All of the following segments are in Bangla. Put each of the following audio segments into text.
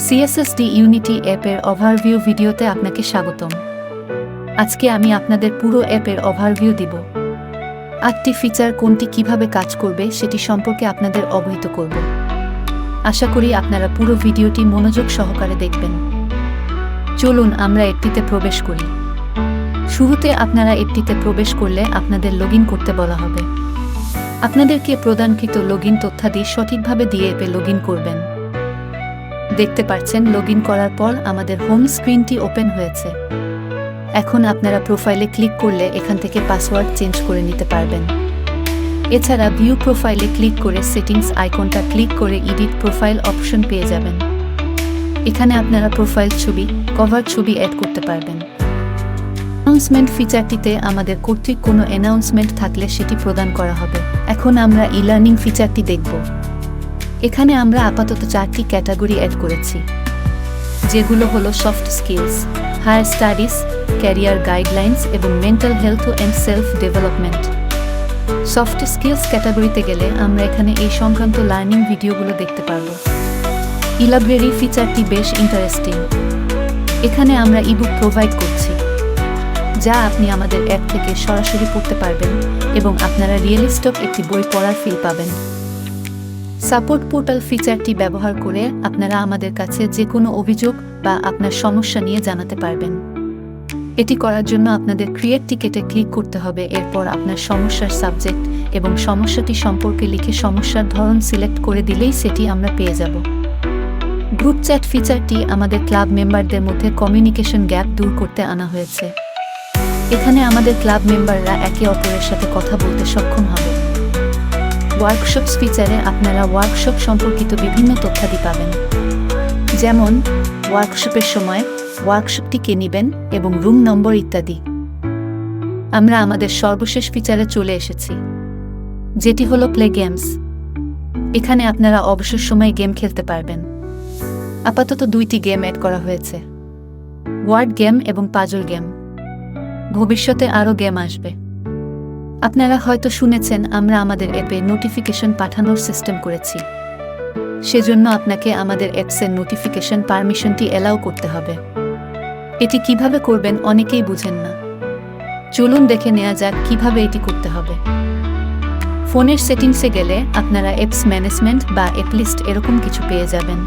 CSSD ইউনিটি অ্যাপের ওভারভিউ ভিডিওতে আপনাকে স্বাগতম। আজকে আমি আপনাদের পুরো অ্যাপের ওভারভিউ দিব। 8টি ফিচার কোনটি কিভাবে কাজ করবে সেটি সম্পর্কে আপনাদের অবহিত করব। আশা করি আপনারা পুরো ভিডিওটি মনোযোগ সহকারে দেখবেন। চলুন আমরা অ্যাপটিতে প্রবেশ করি। শুরুতে আপনারা অ্যাপটিতে প্রবেশ করলে আপনাদের লগইন করতে বলা হবে। আপনাদেরকে প্রদানকৃত লগইন তথ্যাদি সঠিকভাবে দিয়ে অ্যাপে লগইন করবেন। দেখতে পাচ্ছেন লগইন করার পর আমাদের হোম স্ক্রিনটি ওপেন হয়েছে। এখন আপনারা প্রোফাইলে ক্লিক করলে এখান থেকে পাসওয়ার্ড চেঞ্জ করে নিতে পারবেন। এছাড়া ভিউ প্রোফাইলে ক্লিক করে সেটিংস আইকনটা ক্লিক করে এডিট প্রোফাইল অপশন পেয়ে যাবেন। এখানে আপনারা প্রোফাইল ছবি, কভার ছবি অ্যাড করতে পারবেন। অ্যানাউন্সমেন্ট ফিচারটিতে আমাদের কর্তৃক কোনো অ্যানাউন্সমেন্ট থাকলে সেটি প্রদান করা হবে। এখন আমরা ই-লার্নিং ফিচারটি দেখব। এখানে আমরা আপাতত 4টি ক্যাটাগরি অ্যাড করেছি, যেগুলো হলো soft skills, higher studies, career guidelines এবং mental health and self development. Soft skills ক্যাটাগরিতে গেলে আমরা এখানে এই সংক্রান্ত লার্নিং ভিডিওগুলো দেখতে পারব। ই-লাইব্রেরি ফিচারটি বেশ ইন্টারেস্টিং। এখানে আমরা ইবুক প্রোভাইড করছি, যা আপনি আমাদের অ্যাপ থেকে সরাসরি পড়তে পারবেন এবং আপনারা রিয়েলিস্টিক একটি বই পড়ার ফিল পাবেন। সাপোর্ট পোর্টাল ফিচারটি ব্যবহার করে আপনারা আমাদের কাছে যে কোনো অভিযোগ বা আপনার সমস্যা নিয়ে জানাতে পারবেন। এটি করার জন্য আপনাদের ক্রিয়েট টিকেটে ক্লিক করতে হবে। এরপর আপনার সমস্যার সাবজেক্ট এবং সমস্যাটি সম্পর্কে লিখে সমস্যার ধরন সিলেক্ট করে দিলেই সেটি আমরা পেয়ে যাব। গ্রুপ চ্যাট ফিচারটি আমাদের ক্লাব মেম্বারদের মধ্যে কমিউনিকেশন গ্যাপ দূর করতে আনা হয়েছে। এখানে আমাদের ক্লাব মেম্বাররা একে অপরের সাথে কথা বলতে সক্ষম হবে। ওয়ার্কশপস ফিচারে আপনারা ওয়ার্কশপ সম্পর্কিত বিভিন্ন তথ্যাদি পাবেন, যেমন ওয়ার্কশপের সময়, ওয়ার্কশপটি কে নেবেন এবং রুম নম্বর ইত্যাদি। আমরা আমাদের সর্বশেষ ফিচারে চলে এসেছি, যেটি হলো প্লে গেমস। এখানে আপনারা অবসর সময়ে গেম খেলতে পারবেন। আপাতত 2টি গেম অ্যাড করা হয়েছে, ওয়ার্ড গেম এবং পাজল গেম। ভবিষ্যতে আরও গেম আসবে। আপনারা হয়তো শুনেছেন আমরা আমাদের অ্যাপে নোটিফিকেশন পাঠানোর সিস্টেম করেছি। সেজন্য আপনাকে আমাদের অ্যাপসের নোটিফিকেশন পারমিশনটি অ্যালাউ করতে হবে। এটি কিভাবে করবেন অনেকেই বুঝেন না। চলুন দেখে নেওয়া যাক কিভাবে এটি করতে হবে। ফোনের সেটিংসে গেলে আপনারা অ্যাপস ম্যানেজমেন্ট বা অ্যাপ লিস্ট এরকম কিছু পেয়ে যাবেন।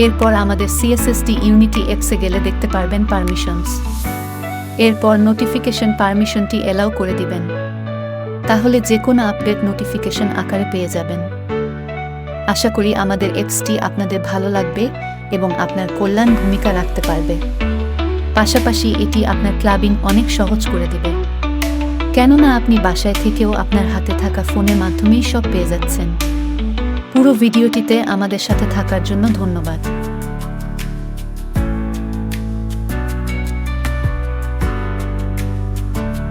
এরপর আমাদের CSSD ইউনিটি অ্যাপসে গেলে দেখতে পারবেন পারমিশনস। এরপর নোটিফিকেশন পারমিশনটি অ্যালাউ করে দিবেন, তাহলে যে কোনো আপডেট নোটিফিকেশন আকারে পেয়ে যাবেন। আশা করি আমাদের অ্যাপসটি আপনাদের ভালো লাগবে এবং আপনার কল্যাণ ভূমিকা রাখতে পারবে। পাশাপাশি এটি আপনার ক্লাবিং অনেক সহজ করে দেবে, কেননা আপনি বাসায় থেকেও আপনার হাতে থাকা ফোনের মাধ্যমেই সব পেয়ে যাচ্ছেন। পুরো ভিডিওটিতে আমাদের সাথে থাকার জন্য ধন্যবাদ।